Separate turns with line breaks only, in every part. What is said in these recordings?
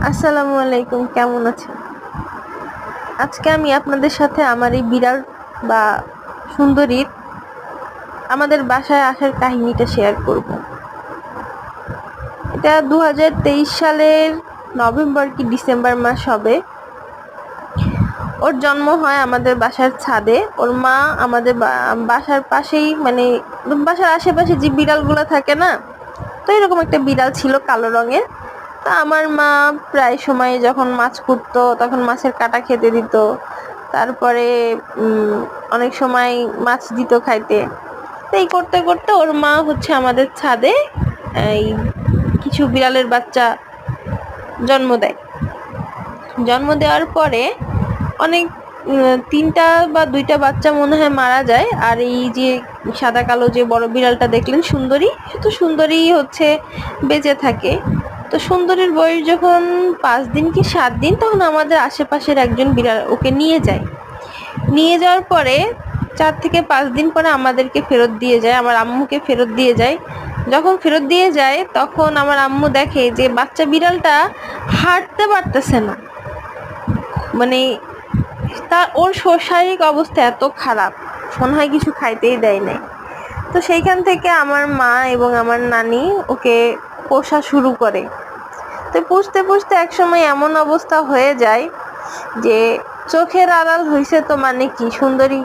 আসসালামু আলাইকুম, কেমন আছেন? আজকে আমি আপনাদের সাথে আমার এই বিড়াল বা সুন্দরীর আমাদের বাসায় আসার কাহিনীটা শেয়ার করব। এটা 2023 সালের নভেম্বর কি ডিসেম্বর মাস হবে। ওর জন্ম হয় আমাদের বাসার ছাদে। ওর মা আমাদের বাসার পাশেই, মানে বাসার আশেপাশে যে বিড়ালগুলো থাকে না, তো এরকম একটা বিড়াল ছিল কালো রঙের। তা আমার মা প্রায় সময় যখন মাছ কুটতো তখন মাছের কাঁটা খেতে দিত, তারপরে অনেক সময় মাছ দিত খাইতে। তো এই করতে করতে ওর মা হচ্ছে আমাদের ছাদে এই কিছু বিড়ালের বাচ্চা জন্ম দেয়। জন্ম দেওয়ার পরে অনেক 3টা বা 2টা বাচ্চা মনে হয় মারা যায়। আর এই যে সাদা কালো যে বড় বিড়ালটা দেখলেন সুন্দরী, সে তো সুন্দরী হচ্ছে বেঁচে থাকে। তো সুন্দরীর বয়স যখন 5 দিন কি 7 দিন, তখন আমাদের আশেপাশের একজন বিড়াল ওকে নিয়ে যায়। নিয়ে যাওয়ার পরে 4 থেকে 5 দিন পরে আমাদেরকে ফেরত দিয়ে যায়, আমার আম্মুকে ফেরত দিয়ে যায়। যখন ফেরত দিয়ে যায় তখন আমার আম্মু দেখে যে বাচ্চা বিড়ালটা হাঁটতে পারতেছে না, মানে ওর শারীরিক অবস্থা এত খারাপ, মনে হয় কিছু খাইতেই দেয় নাই। তো সেইখান থেকে আমার মা এবং আমার নানি ওকে পোষা শুরু করে। তো পুষতে পুষতে একসময় এমন অবস্থা হয়ে যায় যে চোখের আড়াল হয়েছে, তো মানে কি সুন্দরী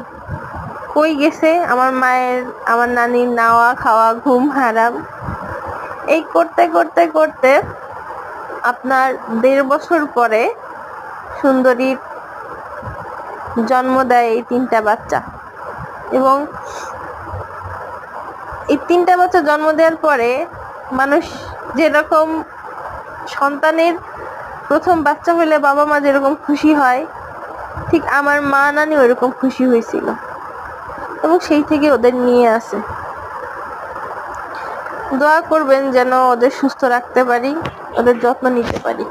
কই গেছে, আমার মায়ের আমার নানির নাওয়া খাওয়া ঘুম হারাম। এই করতে করতে করতে আপনার 1.5 বছর পরে সুন্দরীর জন্ম দেয় এই 3টা বাচ্চা। এবং এই 3টা বাচ্চা জন্ম দেওয়ার পরে মানুষ যেরকম সন্তানের প্রথম বাচ্চা হলে বাবা মা যেরকম খুশি হয়, ঠিক আমার মা নানি ওইরকম খুশি হয়েছিল এবং সেই থেকে ওদের নিয়ে আসে। দোয়া করবেন যেন ওদের সুস্থ রাখতে পারি, ওদের যত্ন নিতে পারি।